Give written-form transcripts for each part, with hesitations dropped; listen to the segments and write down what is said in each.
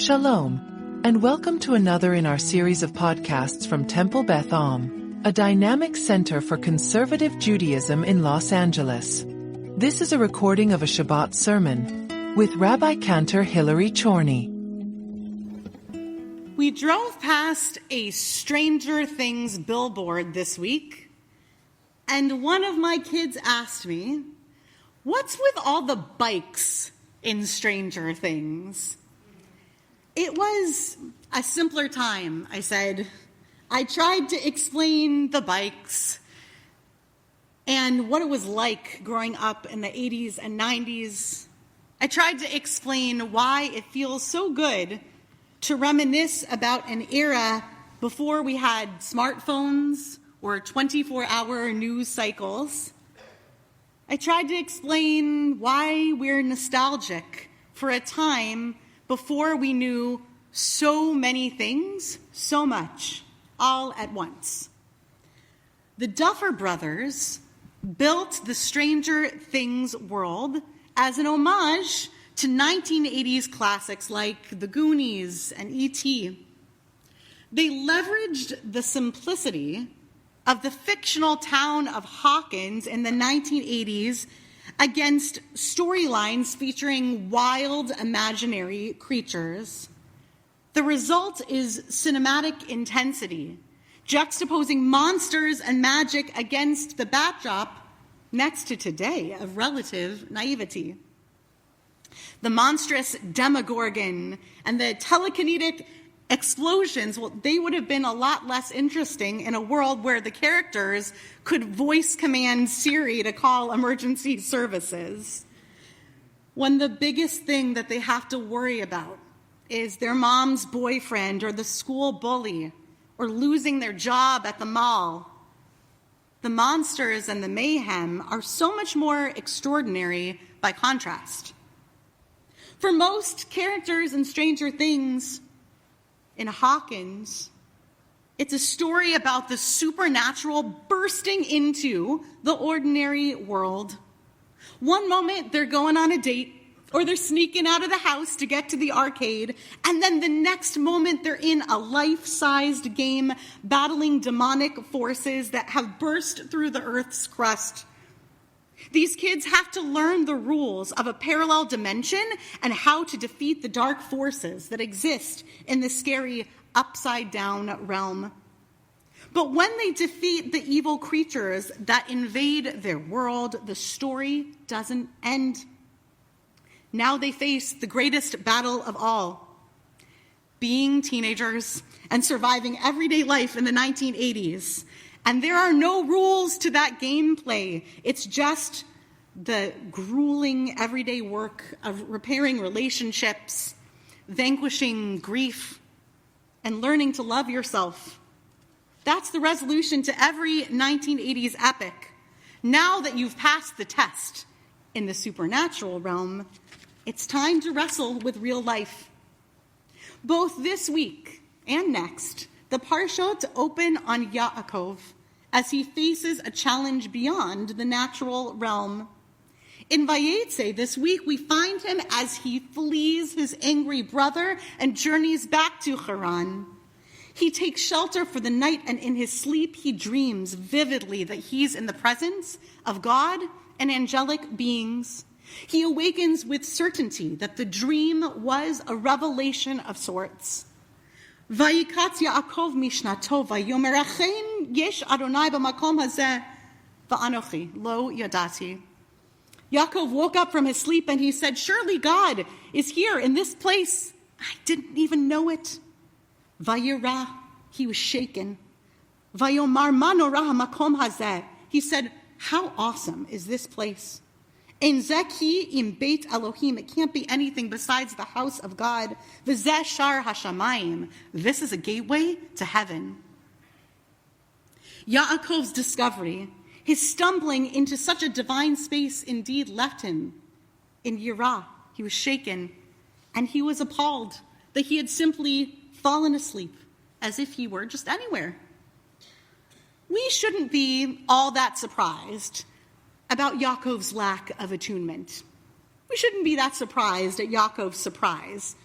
Shalom, and welcome to another in our series of podcasts from Temple Beth, a dynamic center for conservative Judaism in Los Angeles. This is a recording of a Shabbat sermon with Rabbi-Cantor Chorny. We drove past a Stranger Things billboard this week, and one of my kids asked me, "What's with all the bikes in Stranger Things?" It was a simpler time, I said. I tried to explain the bikes and what it was like growing up in the 80s and 90s. I tried to explain why it feels so good to reminisce about an era before we had smartphones or 24-hour news cycles. I tried to explain why we're nostalgic for a time before we knew so many things, so much, all at once. The Duffer Brothers built the Stranger Things world as an homage to 1980s classics like The Goonies and E.T. They leveraged the simplicity of the fictional town of Hawkins in the 1980s against storylines featuring wild imaginary creatures. The result is cinematic intensity, juxtaposing monsters and magic against the backdrop next to today of relative naivety. The monstrous Demogorgon and the telekinetic explosions, well, they would have been a lot less interesting in a world where the characters could voice command Siri to call emergency services. When the biggest thing that they have to worry about is their mom's boyfriend or the school bully or losing their job at the mall, the monsters and the mayhem are so much more extraordinary by contrast. For most characters in Stranger Things, in Hawkins, it's a story about the supernatural bursting into the ordinary world. One moment they're going on a date, or they're sneaking out of the house to get to the arcade, and then the next moment they're in a life-sized game battling demonic forces that have burst through the Earth's crust. These kids have to learn the rules of a parallel dimension and how to defeat the dark forces that exist in the scary upside-down realm. But when they defeat the evil creatures that invade their world, the story doesn't end. Now they face the greatest battle of all, being teenagers and surviving everyday life in the 1980s. And there are no rules to that gameplay. It's just the grueling everyday work of repairing relationships, vanquishing grief, and learning to love yourself. That's the resolution to every 1980s epic. Now that you've passed the test in the supernatural realm, it's time to wrestle with real life. Both this week and next, the Parshot open on Yaakov as he faces a challenge beyond the natural realm. In Vayetze this week, we find him as he flees his angry brother and journeys back to Haran. He takes shelter for the night, and in his sleep he dreams vividly that he's in the presence of God and angelic beings. He awakens with certainty that the dream was a revelation of sorts. Vayikatz Yaakov mishnato vayomer achen yesh Adonai b'makom hazeh va'anochi lo yadati. Yaakov woke up from his sleep and he said, "Surely God is here in this place. I didn't even know it." Vayira, he was shaken. Vayomar manorah hamakom hazeh. He said, "How awesome is this place? Ein zeki im beit Elohim." It can't be anything besides the house of God. V'zeh shar hashamayim. This is a gateway to heaven. Yaakov's discovery, his stumbling into such a divine space, indeed left him in yirah. He was shaken, and he was appalled that he had simply fallen asleep, as if he were just anywhere. We shouldn't be all that surprised about Yaakov's lack of attunement. We shouldn't be that surprised at Yaakov's surprise.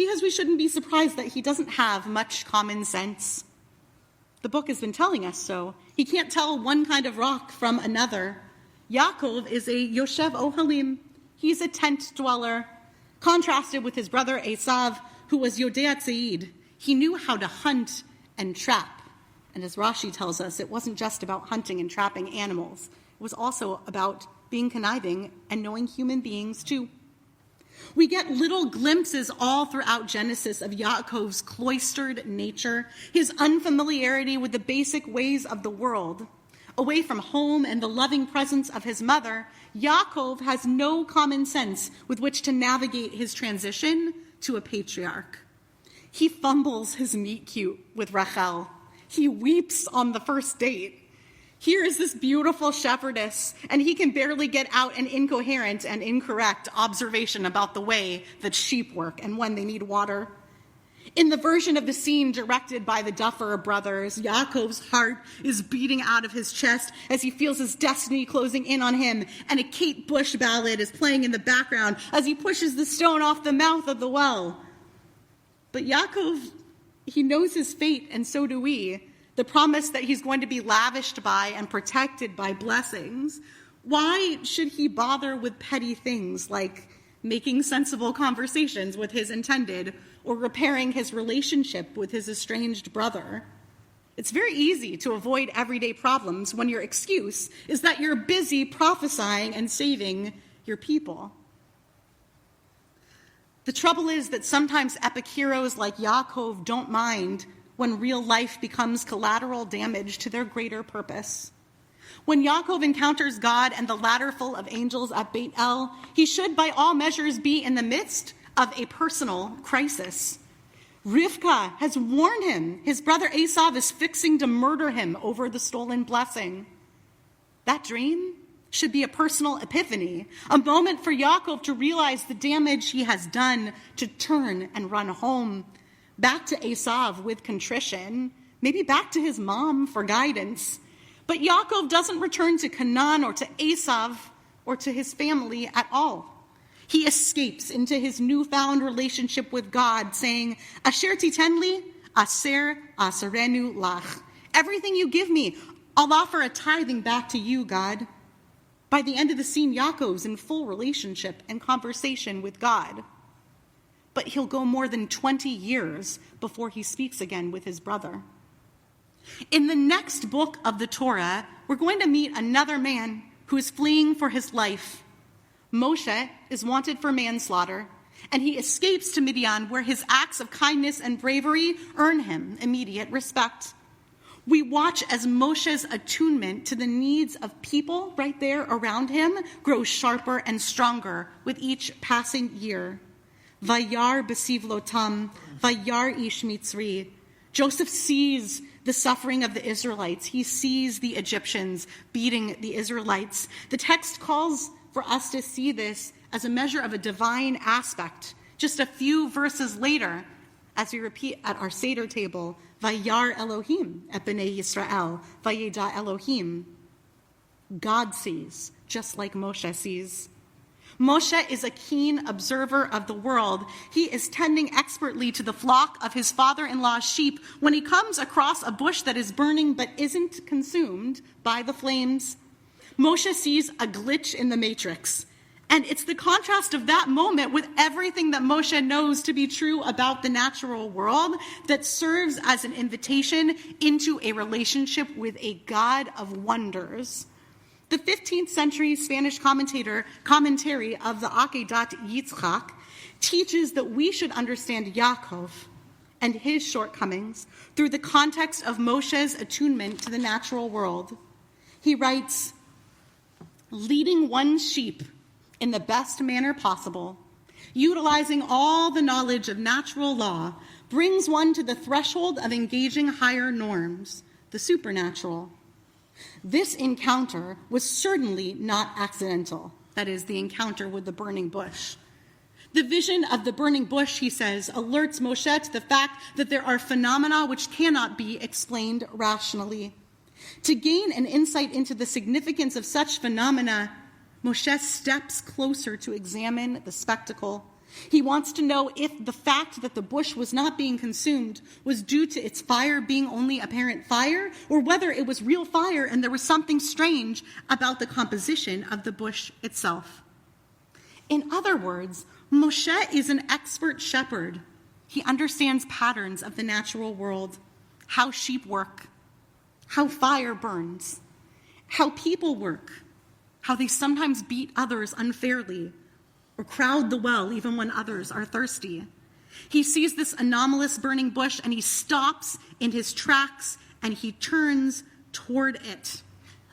because we shouldn't be surprised that he doesn't have much common sense. The book has been telling us so. He can't tell one kind of rock from another. Yaakov is a Yoshev Ohalim. He's a tent dweller, contrasted with his brother Esav, who was Yodea Tzeid. He knew how to hunt and trap. And as Rashi tells us, it wasn't just about hunting and trapping animals. It was also about being conniving and knowing human beings too. We get little glimpses all throughout Genesis of Yaakov's cloistered nature, his unfamiliarity with the basic ways of the world. Away from home and the loving presence of his mother, Yaakov has no common sense with which to navigate his transition to a patriarch. He fumbles his meet cute with Rachel. He weeps on the first date. Here is this beautiful shepherdess, and he can barely get out an incoherent and incorrect observation about the way that sheep work and when they need water. In the version of the scene directed by the Duffer brothers, Yaakov's heart is beating out of his chest as he feels his destiny closing in on him, and a Kate Bush ballad is playing in the background as he pushes the stone off the mouth of the well. But Yaakov, he knows his fate, and so do we. The promise that he's going to be lavished by and protected by blessings. Why should he bother with petty things like making sensible conversations with his intended or repairing his relationship with his estranged brother? It's very easy to avoid everyday problems when your excuse is that you're busy prophesying and saving your people. The trouble is that sometimes epic heroes like Yaakov don't mind when real life becomes collateral damage to their greater purpose. When Yaakov encounters God and the ladder full of angels at Beit El, he should by all measures be in the midst of a personal crisis. Rivka has warned him his brother Esav is fixing to murder him over the stolen blessing. That dream should be a personal epiphany, a moment for Yaakov to realize the damage he has done, to turn and run home, back to Esav with contrition, maybe back to his mom for guidance. But Yaakov doesn't return to Canaan or to Esav or to his family at all. He escapes into his newfound relationship with God, saying, Asher titenli, aser aserenu lach. Everything you give me, I'll offer a tithing back to you, God. By the end of the scene, Yaakov's in full relationship and conversation with God. But he'll go more than 20 years before he speaks again with his brother. In the next book of the Torah, we're going to meet another man who is fleeing for his life. Moshe is wanted for manslaughter, and he escapes to Midian, where his acts of kindness and bravery earn him immediate respect. We watch as Moshe's attunement to the needs of people right there around him grows sharper and stronger with each passing year. Vayar besivlotam, vayar ish mitzri. Joseph sees the suffering of the Israelites. He sees the Egyptians beating the Israelites. The text calls for us to see this as a measure of a divine aspect. Just a few verses later, as we repeat at our Seder table, Vayar Elohim et bnei Yisrael, Vayeda Elohim. God sees, just like Moshe sees. Moshe is a keen observer of the world. He is tending expertly to the flock of his father-in-law's sheep when he comes across a bush that is burning but isn't consumed by the flames. Moshe sees a glitch in the matrix. And it's the contrast of that moment with everything that Moshe knows to be true about the natural world that serves as an invitation into a relationship with a God of wonders. The 15th century Spanish commentary of the Akedat Yitzchak teaches that we should understand Yaakov and his shortcomings through the context of Moshe's attunement to the natural world. He writes, leading one's sheep in the best manner possible, utilizing all the knowledge of natural law, brings one to the threshold of engaging higher norms, the supernatural. This encounter was certainly not accidental, that is, the encounter with the burning bush. The vision of the burning bush, he says, alerts Moshe to the fact that there are phenomena which cannot be explained rationally. To gain an insight into the significance of such phenomena, Moshe steps closer to examine the spectacle. He wants to know if the fact that the bush was not being consumed was due to its fire being only apparent fire, or whether it was real fire and there was something strange about the composition of the bush itself. In other words, Moshe is an expert shepherd. He understands patterns of the natural world, how sheep work, how fire burns, how people work, how they sometimes beat others unfairly, or crowd the well even when others are thirsty. He sees this anomalous burning bush and he stops in his tracks and he turns toward it.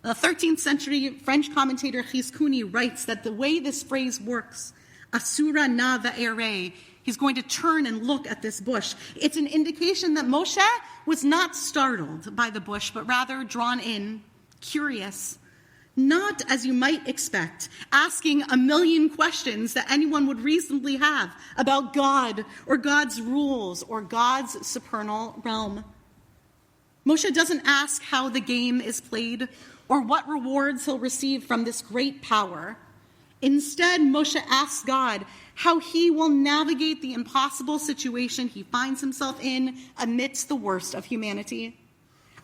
The 13th century French commentator Chorny writes that the way this phrase works, asura na va'ere, he's going to turn and look at this bush. It's an indication that Moshe was not startled by the bush, but rather drawn in, curious, not, as you might expect, asking a million questions that anyone would reasonably have about God or God's rules or God's supernal realm. Moshe doesn't ask how the game is played or what rewards he'll receive from this great power. Instead, Moshe asks God how he will navigate the impossible situation he finds himself in amidst the worst of humanity.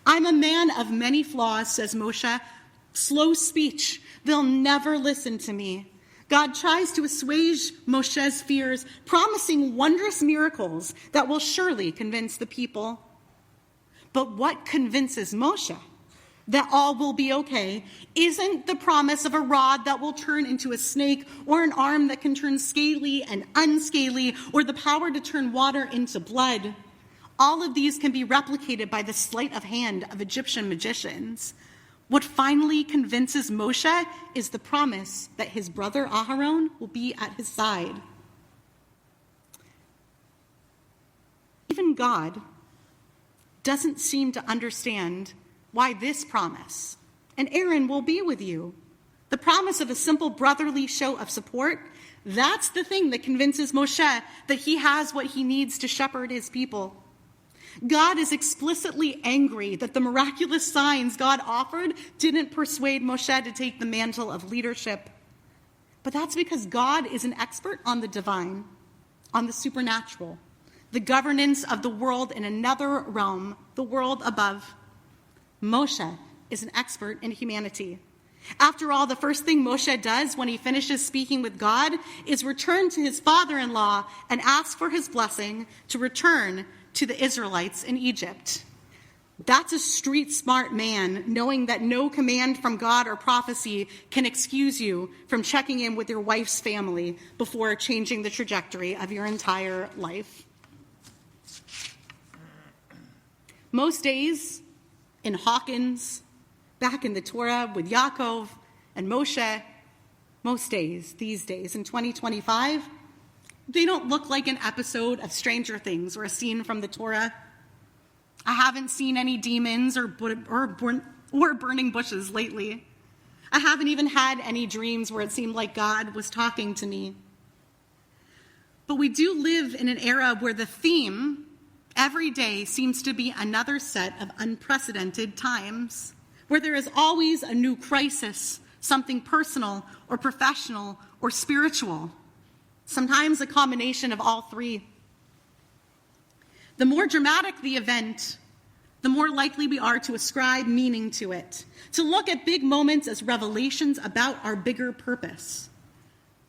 I'm a man of many flaws, says Moshe. Slow speech. They'll never listen to me. God tries to assuage Moshe's fears, promising wondrous miracles that will surely convince the people. But what convinces Moshe that all will be okay isn't the promise of a rod that will turn into a snake, or an arm that can turn scaly and unscaly, or the power to turn water into blood. All of these can be replicated by the sleight of hand of Egyptian magicians. What finally convinces Moshe is the promise that his brother Aharon will be at his side. Even God doesn't seem to understand why this promise, and Aaron will be with you, the promise of a simple brotherly show of support, that's the thing that convinces Moshe that he has what he needs to shepherd his people. God is explicitly angry that the miraculous signs God offered didn't persuade Moshe to take the mantle of leadership. But that's because God is an expert on the divine, on the supernatural, the governance of the world in another realm, the world above. Moshe is an expert in humanity. After all, the first thing Moshe does when he finishes speaking with God is return to his father-in-law and ask for his blessing to return to the Israelites in Egypt. That's a street-smart man, knowing that no command from God or prophecy can excuse you from checking in with your wife's family before changing the trajectory of your entire life. Most days in Hawkins, back in the Torah with Yaakov and Moshe, most days, these days in 2025, they don't look like an episode of Stranger Things or a scene from the Torah. I haven't seen any demons or burning bushes lately. I haven't even had any dreams where it seemed like God was talking to me. But we do live in an era where the theme every day seems to be another set of unprecedented times, where there is always a new crisis, something personal or professional or spiritual. Sometimes a combination of all three. The more dramatic the event, the more likely we are to ascribe meaning to it, to look at big moments as revelations about our bigger purpose.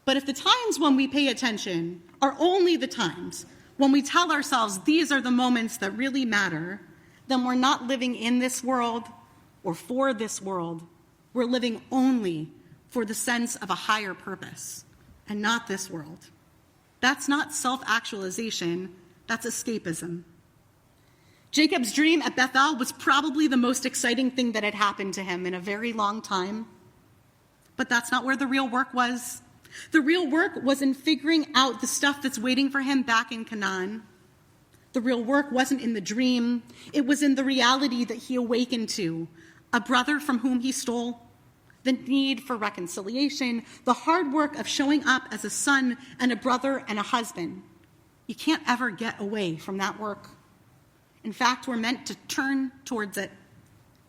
But if the times when we pay attention are only the times when we tell ourselves these are the moments that really matter, then we're not living in this world or for this world. We're living only for the sense of a higher purpose, and not this world. That's not self-actualization, that's escapism. Jacob's dream at Bethel was probably the most exciting thing that had happened to him in a very long time. But that's not where the real work was. The real work was in figuring out the stuff that's waiting for him back in Canaan. The real work wasn't in the dream. It was in the reality that he awakened to, a brother from whom he stole, the need for reconciliation, the hard work of showing up as a son and a brother and a husband. You can't ever get away from that work. In fact, we're meant to turn towards it.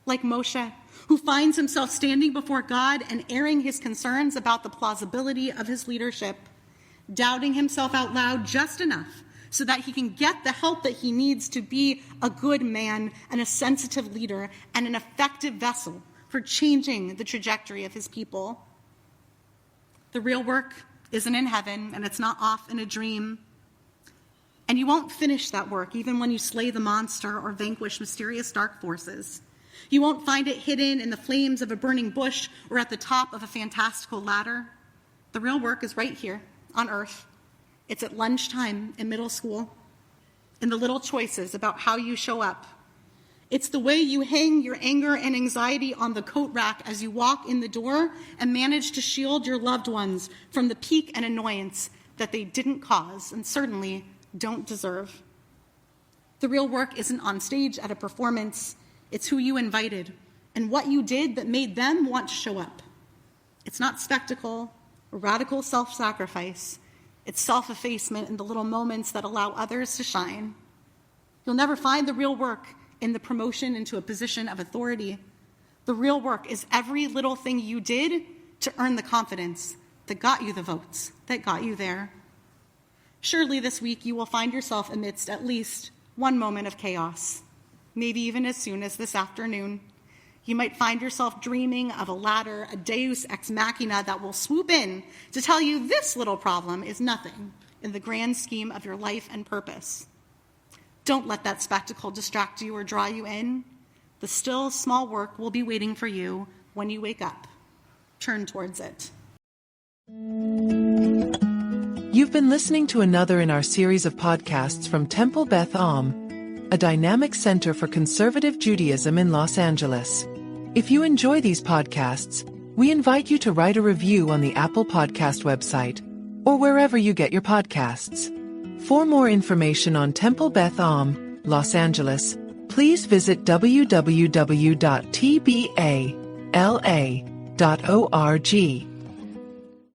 Like Moshe, who finds himself standing before God and airing his concerns about the plausibility of his leadership. doubting himself out loud just enough so that he can get the help that he needs to be a good man and a sensitive leader and an effective vessel for changing the trajectory of his people. The real work isn't in heaven, and it's not off in a dream. And you won't finish that work even when you slay the monster or vanquish mysterious dark forces. You won't find it hidden in the flames of a burning bush or at the top of a fantastical ladder. The real work is right here on earth. It's at lunchtime in middle school, in the little choices about how you show up. It's the way you hang your anger and anxiety on the coat rack as you walk in the door and manage to shield your loved ones from the pique and annoyance that they didn't cause and certainly don't deserve. The real work isn't on stage at a performance. It's who you invited and what you did that made them want to show up. It's not spectacle or radical self-sacrifice. It's self-effacement in the little moments that allow others to shine. You'll never find the real work in the promotion into a position of authority. The real work is every little thing you did to earn the confidence that got you the votes, that got you there. Surely this week you will find yourself amidst at least one moment of chaos, maybe even as soon as this afternoon. You might find yourself dreaming of a ladder, a deus ex machina that will swoop in to tell you this little problem is nothing in the grand scheme of your life and purpose. Don't let that spectacle distract you or draw you in. The still, small work will be waiting for you when you wake up. Turn towards it. You've been listening to another in our series of podcasts from Temple Beth Am, a dynamic center for conservative Judaism in Los Angeles. If you enjoy these podcasts, we invite you to write a review on the Apple Podcast website or wherever you get your podcasts. For more information on Temple Beth Am, Los Angeles, please visit www.tbala.org.